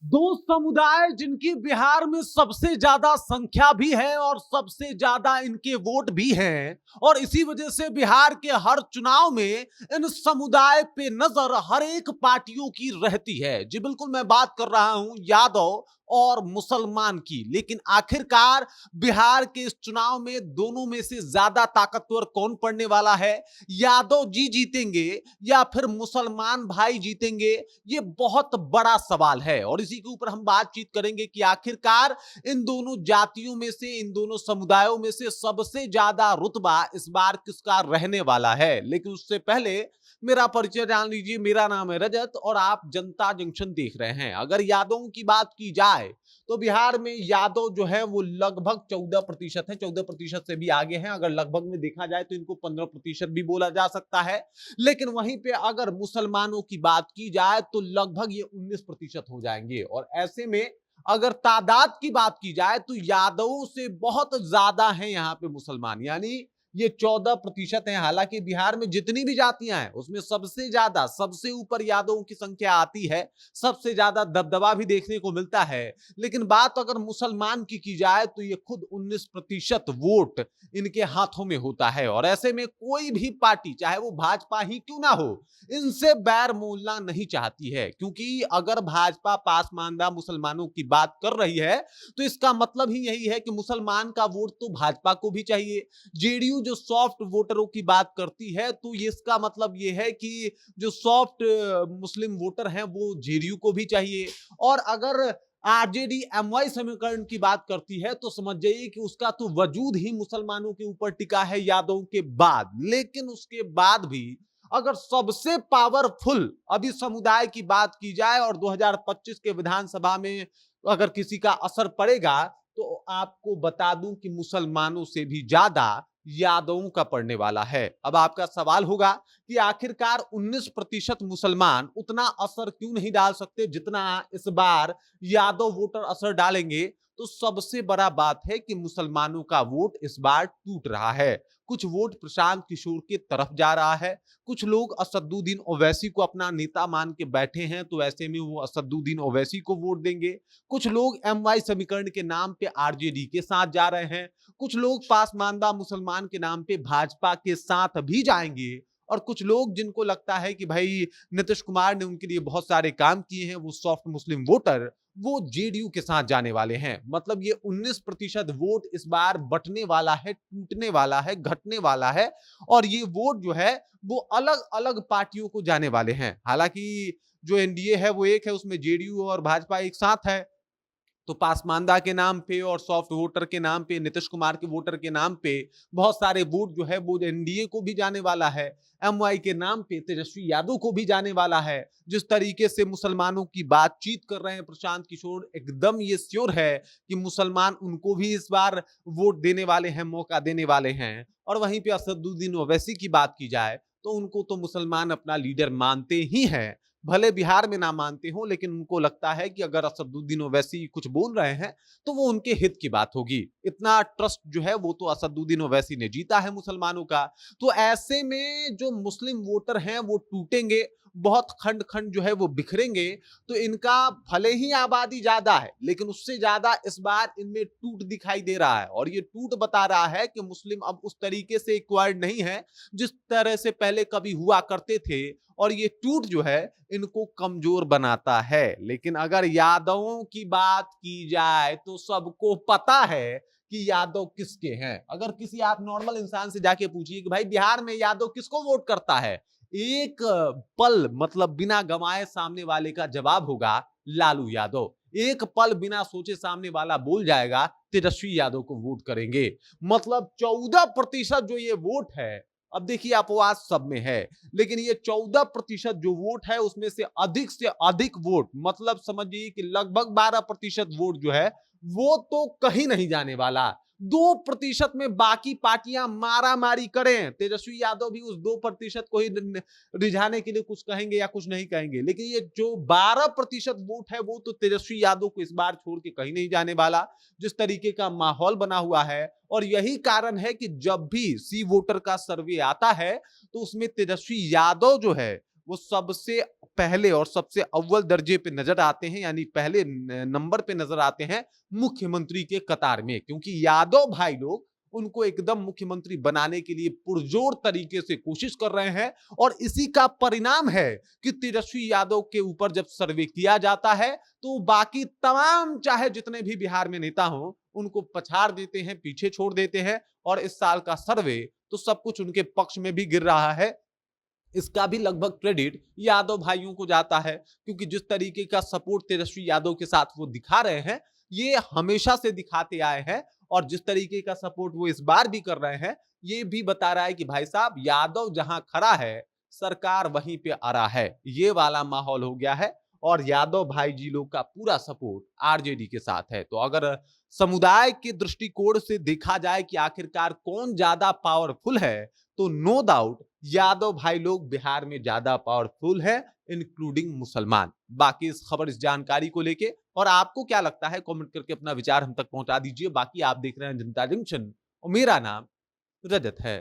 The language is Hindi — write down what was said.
दो समुदाय जिनकी बिहार में सबसे ज्यादा संख्या भी है और सबसे ज्यादा इनके वोट भी हैं और इसी वजह से बिहार के हर चुनाव में इन समुदाय पे नजर हर एक पार्टियों की रहती है। जी बिल्कुल, मैं बात कर रहा हूं यादव और मुसलमान की। लेकिन आखिरकार बिहार के इस चुनाव में दोनों में से ज्यादा ताकतवर कौन पड़ने वाला है? यादव जी जीतेंगे या फिर मुसलमान भाई जीतेंगे? ये बहुत बड़ा सवाल है और इसी के ऊपर हम बातचीत करेंगे कि आखिरकार इन दोनों जातियों में से, इन दोनों समुदायों में से सबसे ज्यादा रुतबा इस बार किसका रहने वाला है। लेकिन उससे पहले मेरा परिचय जान लीजिए। मेरा नाम है रजत और आप जनता जंक्शन देख रहे हैं। अगर यादवों की बात की जाए तो बिहार में यादव जो है वो लगभग 14% है, 14% से भी आगे हैं। अगर लगभग में देखा जाए तो इनको 15% भी बोला जा सकता है। लेकिन वहीं पे अगर मुसलमानों की बात की जाए तो लगभग ये 19% हो जाएंगे। और ऐसे में अगर तादाद की बात की जाए तो यादवों से बहुत ज्यादा है यहाँ पे मुसलमान, यानी ये 14% है। हालांकि बिहार में जितनी भी जातियां हैं उसमें सबसे ज्यादा, सबसे ऊपर यादवों की संख्या आती है, सबसे ज्यादा दबदबा भी देखने को मिलता है। लेकिन बात अगर मुसलमान की जाए तो ये खुद 19% वोट इनके हाथों में होता है। और ऐसे में कोई भी पार्टी, चाहे वो भाजपा ही क्यों ना हो, इनसे बैर मोलना नहीं चाहती है। क्योंकि अगर भाजपा पासमानदा मुसलमानों की बात कर रही है तो इसका मतलब ही यही है कि मुसलमान का वोट तो भाजपा को भी चाहिए। जेडीयू जो सॉफ्ट वोटरों की बात करती है तो ये इसका मतलब ये है कि जो सॉफ्ट मुस्लिम वोटर हैं वो जेडीयू को भी चाहिए। और अगर आरजेडी एमवाई समीकरण की बात करती है तो समझ जाइए कि उसका तो वजूद ही मुसलमानों के ऊपर टिका है यादवों के बाद। लेकिन उसके बाद भी अगर सबसे पावरफुल अभी समुदाय की बात की जाए और 2025 के विधानसभा में अगर किसी का असर पड़ेगा तो आपको बता दूं कि मुसलमानों से भी ज्यादा यादवों का पड़ने वाला है। अब आपका सवाल होगा कि आखिरकार 19% मुसलमान उतना असर क्यों नहीं डाल सकते जितना इस बार यादव वोटर असर डालेंगे? तो सबसे बड़ा बात है कि मुसलमानों का वोट इस बार टूट रहा है। कुछ वोट प्रशांत किशोर की तरफ जा रहा है, कुछ लोग असदुद्दीन ओवैसी को अपना नेता मान के बैठे हैं तो ऐसे में वो असदुद्दीन ओवैसी को वोट देंगे। कुछ लोग एमवाई समीकरण के नाम पे आरजेडी के साथ जा रहे हैं, कुछ लोग पासमानदा मुसलमान के नाम पे भाजपा के साथ भी जाएंगे। और कुछ लोग जिनको लगता है कि भाई नीतीश कुमार ने उनके लिए बहुत सारे काम किए हैं, वो सॉफ्ट मुस्लिम वोटर, वो जेडीयू के साथ जाने वाले हैं। मतलब ये 19% वोट इस बार बटने वाला है, टूटने वाला है, घटने वाला है। और ये वोट जो है वो अलग अलग पार्टियों को जाने वाले हैं। हालांकि जो एनडीए है वो एक है, उसमें जेडीयू और भाजपा एक साथ है। तो पासमानदा के नाम पे और सॉफ्ट वोटर के नाम पे, नीतीश कुमार के वोटर के नाम पे बहुत सारे वोट जो है वो एनडीए को भी जाने वाला है। एमवाई के नाम पे तेजस्वी यादव को भी जाने वाला है। जिस तरीके से मुसलमानों की बातचीत कर रहे हैं प्रशांत किशोर, एकदम ये श्योर है कि मुसलमान उनको भी इस बार वोट देने वाले हैं, मौका देने वाले हैं। और वहीं पे असदुद्दीन ओवैसी की बात की जाए तो उनको तो मुसलमान अपना लीडर मानते ही हैं। भले बिहार में ना मानते हो, लेकिन उनको लगता है कि अगर असदुद्दीन ओवैसी कुछ बोल रहे हैं तो वो उनके हित की बात होगी। इतना ट्रस्ट जो है वो तो असदुद्दीन ओवैसी ने जीता है मुसलमानों का। तो ऐसे में जो मुस्लिम वोटर हैं वो टूटेंगे, बहुत खंड खंड जो है वो बिखरेंगे। तो इनका भले ही आबादी ज्यादा है लेकिन उससे ज्यादा इस बार इनमें टूट दिखाई दे रहा है। और ये टूट बता रहा है कि मुस्लिम अब उस तरीके से इक्वायर्ड नहीं है जिस तरह से पहले कभी हुआ करते थे। और ये टूट जो है इनको कमजोर बनाता है। लेकिन अगर यादवों की बात की जाए तो सबको पता है कि यादव किसके हैं। अगर किसी आप नॉर्मल इंसान से जाके पूछिए कि भाई बिहार में यादव किसको वोट करता है, एक पल मतलब बिना गंवाए सामने वाले का जवाब होगा लालू यादव। एक पल बिना सोचे सामने वाला बोल जाएगा तेजस्वी यादव को वोट करेंगे। मतलब 14% जो ये वोट है, अब देखिए अपवाद सब में है, लेकिन ये 14% जो वोट है उसमें से अधिक वोट, मतलब समझिए कि लगभग 12% वोट जो है वो तो कहीं नहीं जाने वाला। 2% में बाकी पार्टियां मारा मारी करें, तेजस्वी यादव भी उस 2% को ही रिझाने के लिए कुछ कहेंगे या कुछ नहीं कहेंगे। लेकिन ये जो 12% वोट है वो तो तेजस्वी यादव को इस बार छोड़ के कहीं नहीं जाने वाला, जिस तरीके का माहौल बना हुआ है। और यही कारण है कि जब भी सी वोटर का सर्वे आता है तो उसमें तेजस्वी यादव जो है वो सबसे पहले और सबसे अव्वल दर्जे पे नजर आते हैं, यानी पहले नंबर पे नजर आते हैं मुख्यमंत्री के कतार में, क्योंकि यादव भाई लोग उनको एकदम मुख्यमंत्री बनाने के लिए पुरजोर तरीके से कोशिश कर रहे हैं। और इसी का परिणाम है कि तेजस्वी यादव के ऊपर जब सर्वे किया जाता है तो बाकी तमाम चाहे जितने भी बिहार में नेता हों उनको पछाड़ देते हैं, पीछे छोड़ देते हैं। और इस साल का सर्वे तो सब कुछ उनके पक्ष में भी गिर रहा है। इसका भी लगभग क्रेडिट यादव भाइयों को जाता है, क्योंकि जिस तरीके का सपोर्ट तेजस्वी यादव के साथ वो दिखा रहे हैं, ये हमेशा से दिखाते आए हैं। और जिस तरीके का सपोर्ट वो इस बार भी कर रहे हैं, ये भी बता रहा है कि भाई साहब यादव जहां खड़ा है सरकार वहीं पे आ रहा है, ये वाला माहौल हो गया है। और यादव भाई जी लोग का पूरा सपोर्ट आरजेडी के साथ है। तो अगर समुदाय के दृष्टिकोण से देखा जाए कि आखिरकार कौन ज्यादा पावरफुल है, तो नो डाउट यादव भाई लोग बिहार में ज्यादा पावरफुल है, इंक्लूडिंग मुसलमान। बाकी इस खबर, इस जानकारी को लेके और आपको क्या लगता है, कमेंट करके अपना विचार हम तक पहुंचा दीजिए। बाकी आप देख रहे हैं जनता जंक्शन और मेरा नाम रजत है।